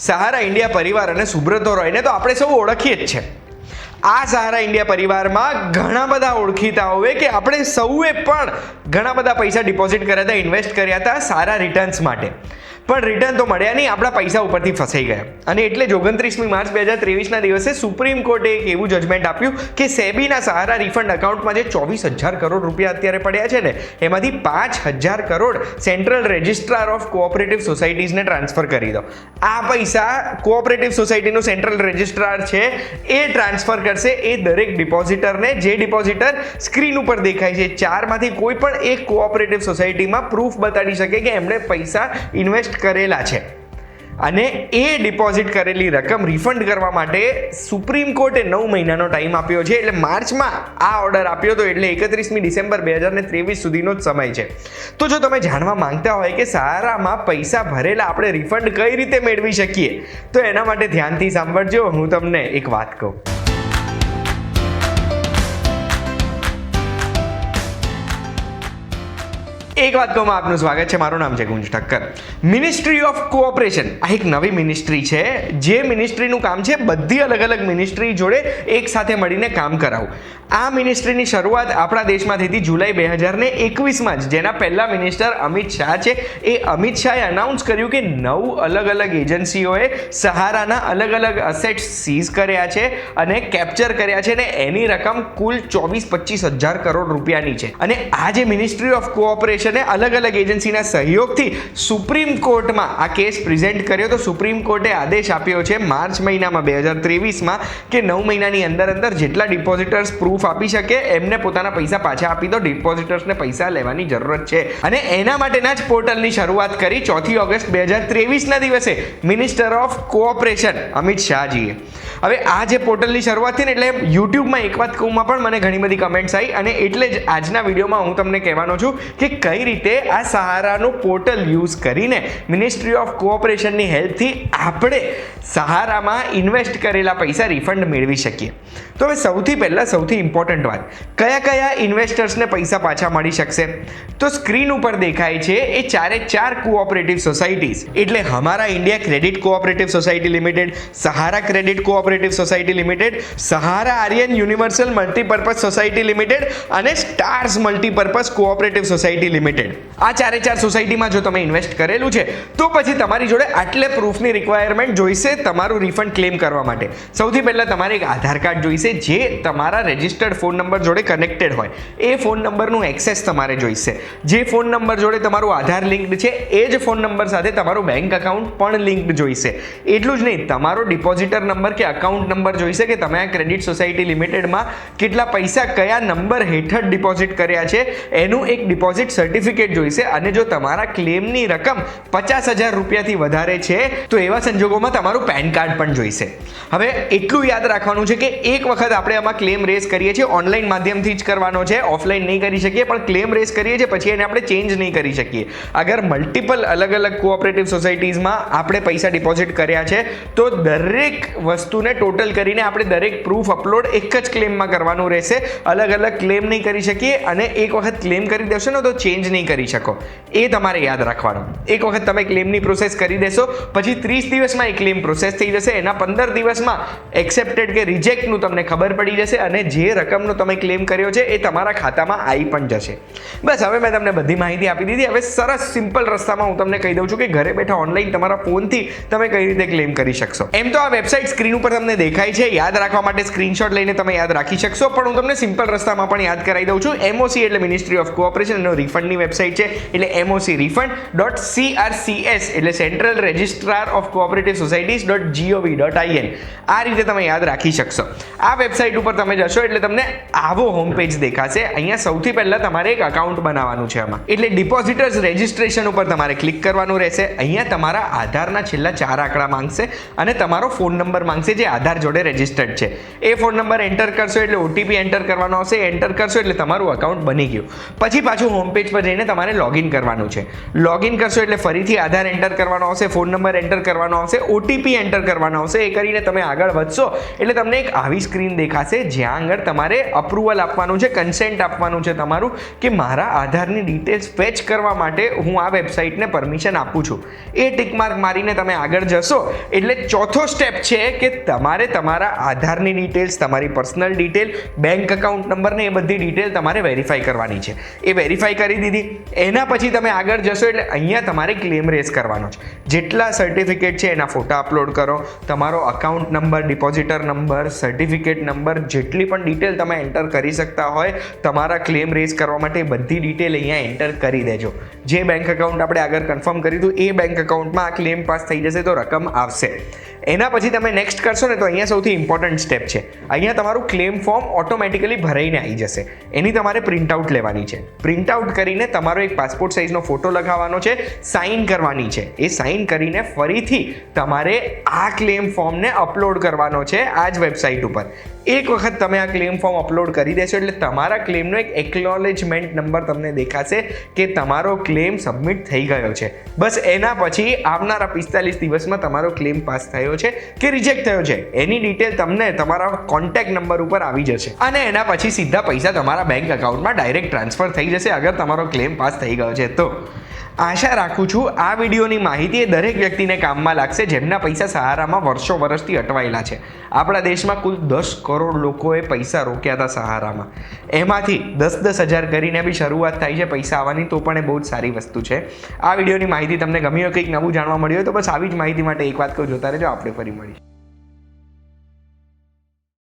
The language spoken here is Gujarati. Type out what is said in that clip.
સહારા ઇન્ડિયા પરિવાર અને સુબ્રતો રોયને તો આપણે સૌ ઓળખીએ જ છે. આ સહારા ઇન્ડિયા પરિવારમાં ઘણા બધા ઓળખીતાઓ હોય કે આપણે સૌએ પણ ઘણા બધા પૈસા ડિપોઝિટ કર્યા હતા, ઇન્વેસ્ટ કર્યા હતા સારા રિટર્ન્સ માટે, પણ રિટર્ન તો મળ્યા નહીં, આપણા પૈસા ઉપરથી ફસાઈ ગયા. અને એટલે જ 29મી માર્ચ 2023ના દિવસે સુપ્રીમ કોર્ટે એક એવું જજમેન્ટ આપ્યું કે સેબીના સહારા રિફંડ એકાઉન્ટમાં જે 24,000 કરોડ રૂપિયા અત્યારે પડ્યા છે ને, એમાંથી 5,000 crore central registrar of cooperative સોસાયટીઝને ટ્રાન્સફર કરી દો. આ પૈસા કોઓપરેટિવ સોસાયટીનું સેન્ટ્રલ રજિસ્ટ્રાર છે એ ટ્રાન્સફર કરશે એ દરેક ડિપોઝિટરને. જે ડિપોઝિટર સ્ક્રીન ઉપર દેખાય છે, 4માંથી કોઈ પણ એક કોઓપરેટિવ સોસાયટીમાં પ્રૂફ બતાડી શકે કે એમણે પૈસા ઇન્વેસ્ટ કરેલા છે, અને એ ડિપોઝિટ કરેલી રકમ રિફંડ કરવા માટે સુપ્રીમ કોર્ટે 9 મહિનાનો ટાઈમ આપ્યો છે. એટલે માર્ચમાં આ ઓર્ડર આપ્યો હતો, એટલે 31મી ડિસેમ્બર 2023 સુધીનો જ સમય છે. તો જો તમે જાણવા માંગતા હોય કે સહારામાં પૈસા ભરેલા આપણે રિફંડ કઈ રીતે મેળવી શકીએ, તો એના માટે ધ્યાનથી સાંભળજો. હું તમને એક વાત કહું. એક વાત કહું, આપનું સ્વાગત છે. મારું નામ છે ગુંજ ઠક્કર. મિનિસ્ટ્રી ઓફ કોઓપરેશન આ એક નવી મિનિસ્ટ્રી છે, જે મિનિસ્ટ્રીનું કામ છે બધી અલગ અલગ મિનિસ્ટ્રી જોડે એક સાથે મળીને કામ કરાવવું. આ મિનિસ્ટ્રીની શરૂઆત આપણા દેશમાં થઈ હતી જુલાઈ 2021માં જ, જેના પહેલા મિનિસ્ટર અમિત શાહ છે. એ અમિત શાહે અનાઉન્સ કર્યું કે 9 અલગ અલગ એજન્સીઓએ સહારાના અલગ અલગ અસેટ્સ સીઝ કર્યા છે અને કેપ્ચર કર્યા છે, અને એની રકમ કુલ 24-25 હજાર કરોડ રૂપિયાની છે. અને આ જે મિનિસ્ટ્રી ઓફ કોઓપરેશન અલગ અલગ એજન્સીના સહયોગથી સુપ્રીમ કોર્ટમાં આ કેસ પ્રેઝન્ટ કર્યો. તો સુપ્રીમ કોર્ટે આદેશ આપ્યો છે માર્ચ મહિનામાં 2023માં કે 9 મહિનાની અંદર જેટલા ડિપોઝિટર્સ પ્રૂફ આપી શકે એમને પોતાના પૈસા પાછા આપી દો. ડિપોઝિટર્સને પૈસા લેવાની જરૂરત છે, અને એના માટેના જ પોર્ટલની શરૂઆત કરી 4 ઓગસ્ટ 2023ના દિવસે મિનિસ્ટર ઓફ કોઓપરેશન અમિત શાહજીએ. હવે આ જે પોર્ટલની શરૂઆત થઈ ને, એટલે યુટ્યુબમાં એક વાત કહુંમાં પણ મને ઘણી બધી કમેન્ટ્સ આવી, અને એટલે જ આજના વિડીયોમાં હું તમને કહેવાનો છું કે કઈ રીતે આ સહારાનું પોર્ટલ યુઝ કરીને મિનિસ્ટ્રી ઓફ કોઓપરેશનની હેલ્પથી આપણે સહારામાં ઇન્વેસ્ટ કરેલા પૈસા રિફંડ મેળવી શકીએ. તો હવે સૌથી પહેલાં સૌથી ઇમ્પોર્ટન્ટ વાત, કયા ઇન્વેસ્ટર્સને પૈસા પાછા મળી શકશે? તો સ્ક્રીન ઉપર દેખાય છે એ 4 કોઓપરેટિવ સોસાયટીઝ, એટલે Humara India credit cooperative society limited, Sahara credit cooperative society limited, Sahara Aryan universal multipurpose society limited અને stars multipurpose cooperative society limited. આ 4 સોસાયટીમાં જો તમે ઇન્વેસ્ટ કરેલું છે તો પછી તમારી જોડે આટલે પ્રૂફની રિક્વાયરમેન્ટ જોઈશે તમારું રિફંડ ક્લેમ કરવા માટે. સૌથી પહેલાં તમારે એક આધાર કાર્ડ જોઈશે જે તમારા રજિસ્ટર્ડ ફોન નંબર જોડે કનેક્ટેડ હોય. એ ફોન નંબરનું એક્સેસ તમારે જોઈશે. જે ફોન નંબર જોડે તમારું આધાર લિંક્ડ છે એ જ ફોન નંબર સાથે તમારું બેંક અકાઉન્ટ પણ લિંક્ડ જોઈશે. એટલું જ નહીં, તમારો ડિપોઝિટર નંબર કે અકાઉન્ટ નંબર જોઈશે કે તમે આ ક્રેડિટ સોસાયટી લિમિટેડમાં કેટલા પૈસા કયા નંબર હેઠળ ડિપોઝિટ કર્યા છે એનું એક ડિપોઝિટ સર્ટિફિકેટ જોઈશે. અને જો તમારા ક્લેમની રકમ 50,000 રૂપિયાથી વધારે છે તો એવા સંજોગોમાં તમારું પેન કાર્ડ પણ જોઈશે. હવે એટલું યાદ રાખવાનું છે કે એક વખત આપણે આમાં ક્લેમ રેઝ કરીએ છીએ, ઓનલાઈન માધ્યમથી જ કરવાનો છે, ઓફલાઈન નહીં કરી શકીએ, પણ ક્લેમ રેઝ કરીએ છીએ પછી એને આપણે ચેન્જ નહીં કરી શકીએ. અગર મલ્ટિપલ અલગ અલગ કોઓપરેટિવ સોસાયટીઝમાં આપણે પૈસા ડિપોઝિટ કર્યા છે તો દરેક વસ્તુને ટોટલ કરીને આપણે દરેક પ્રૂફ અપલોડ એક જ ક્લેમમાં કરવાનું રહેશે. અલગ અલગ ક્લેમ નહીં કરી શકીએ, અને એક વખત ક્લેમ કરી દેશો ને તો ચેન્જ નહીં કરી શકો. એ તમારે યાદ રાખવાનું. એક વખત તમે ક્લેમની પ્રોસેસ કરી દેશો પછી 30 દિવસમાં એ ક્લેમ પ્રોસેસ થઈ જશે. એના 15 દિવસમાં એક્સેપ્ટેડ કે રિજેક્ટનું તમને ખબર પડી જશે, અને જે રકમનો તમે ક્લેમ કર્યો છે એ તમારા ખાતામાં આવી પણ જશે. બસ, હવે મેં તમને બધી માહિતી આપી દીધી. હવે સરસ સિમ્પલ રસ્તામાં હું તમને કહી દઉં છું કે ઘરે બેઠા ઓનલાઈન તમારા ફોનથી તમે કઈ રીતે ક્લેમ કરી શકશો. એમ તો આ વેબસાઇટ સ્ક્રીન ઉપર તમને દેખાય છે, યાદ રાખવા માટે સ્ક્રીનશોટ લઈને તમે યાદ રાખી શકશો, પણ હું તમને સિમ્પલ રસ્તામાં પણ યાદ કરાવી દઉં છું. MOC એટલે મિનિસ્ટ્રી ઓફ કોઓપરેશન, એનો રિફંડની વેબસાઇટ છે, એટલે mocrefund.crcs એટલે સેન્ટ્રલ રજિસ્ટ્રાર ઓફ કોઓપરેટિવ સોસાયટીઝ.gov.in. આ રીતે તમે યાદ રાખી શકશો. આ વેબસાઇટ ઉપર તમે જશો એટલે તમને આવો હોમ પેજ દેખાશે. અહીંયા સૌથી પહેલા તમારે એક અકાઉન્ટ બનાવવાનું છે. આમાં એટલે ડિપોઝિટર્સ રજિસ્ટ્રેશન ઉપર તમારે ક્લિક કરવાનું રહેશે. અહીંયા તમારા આધારના છેલ્લા 4 આંકડા માંગશે અને તમારો ફોન નંબર માંગશે જે આધાર જોડે રજિસ્ટર્ડ છે. એ ફોન નંબર એન્ટર કરશો એટલે OTP એન્ટર કરવાનો આવશે. એન્ટર કરશો એટલે તમારું અકાઉન્ટ બની ગયું. પછી પાછું હોમ પેજ પર ઉપર જઈને તમારે લોગિન કરવાનું છે. લોગિન કરશો એટલે ફરીથી આધાર એન્ટર કરવાનો આવશે, ફોન નંબર એન્ટર કરવાનો આવશે, ઓટીપી એન્ટર કરવાનો આવશે. એ કરીને તમે આગળ વધશો એટલે તમને એક આવી સ્ક્રીન દેખાશે જ્યાં આગળ તમારે અપ્રુવલ આપવાનું છે, કન્સેન્ટ આપવાનું છે તમારું કે મારા આધારની ડિટેલ્સ ફેચ કરવા માટે હું આ વેબસાઇટને પરમિશન આપું છું. એ ટિક માર્ક મારીને તમે આગળ જશો એટલે ચોથો સ્ટેપ છે કે તમારે તમારા આધારની ડિટેલ્સ, તમારી personal detail, bank account number ને એ બધી ડિટેલ તમારે વેરીફાઈ કરવાની છે. એ વેરીફાઈ કરી દીધી એના પછી તમે આગળ જશો એટલે અહીંયા તમારે ક્લેમ રેઝ કરવાનો છે. જેટલા સર્ટિફિકેટ છે એના ફોટા અપલોડ કરો, તમારો account number, depositor number, certificate number, જેટલી પણ ડિટેલ તમે એન્ટર કરી શકતા હોય તમારા ક્લેમ રેઝ કરવા માટે બધી ડિટેલ અહીંયા એન્ટર કરી દેજો. જે બેંક એકાઉન્ટ આપણે આગળ કન્ફર્મ કર્યું હતું એ બેંક એકાઉન્ટમાં આ ક્લેમ પાસ થઈ જશે તો રકમ આવશે. એના પછી તમે નેક્સ્ટ કરશો ને તો અહીંયા સૌથી ઇમ્પોર્ટન્ટ સ્ટેપ છે. અહીંયા તમારું ક્લેમ ફોર્મ ઓટોમેટિકલી ભરાઈને આવી જશે. એની તમારે પ્રિન્ટઆઉટ લેવાની છે. પ્રિન્ટઆઉટ કરીને તમારો એક પાસપોર્ટ સાઇઝનો ફોટો લગાવવાનો છે, સાઇન કરવાની છે. એ સાઇન કરીને ફરીથી તમારે આ ક્લેમ ફોર્મને અપલોડ કરવાનો છે આ જ વેબસાઇટ ઉપર. એક વખત તમે આ ક્લેમ ફોર્મ અપલોડ કરી દેશો એટલે તમારા ક્લેમનો એક એકનોલેજમેન્ટ નંબર તમને દેખાશે કે તમારો ક્લેમ સબમિટ થઈ ગયો છે. બસ એના પછી આવનારા 45 દિવસમાં તમારો ક્લેમ પાસ થયો છે કે રિજેક્ટ થયો છે એની ડિટેલ તમને તમારા કોન્ટેક્ટ નંબર ઉપર આવી જશે અને એના પછી સીધા પૈસા તમારા બેંક એકાઉન્ટમાં ડાયરેક્ટ ટ્રાન્સફર થઈ જશે અગર તમારો ક્લેમ પાસ થઈ ગયો છે તો. આશા રાખું છું આ વિડીયોની માહિતી એ દરેક વ્યક્તિને કામમાં લાગશે જેમના પૈસા સહારામાં વર્ષોથી અટવાયેલા છે. આપણા દેશમાં કુલ 10 કરોડ લોકોએ પૈસા રોક્યા હતા સહારામાં. એમાંથી 10-10 હજાર કરીને બી શરૂઆત થાય છે પૈસા આવવાની, તો પણ એ બહુ જ સારી વસ્તુ છે. આ વિડીયોની માહિતી તમને ગમી હોય, કંઈક નવું જાણવા મળ્યું હોય તો બસ આવી જ માહિતી માટે એક વાત કહું, જોતા રહેજો, આપણે ફરી મળીશું.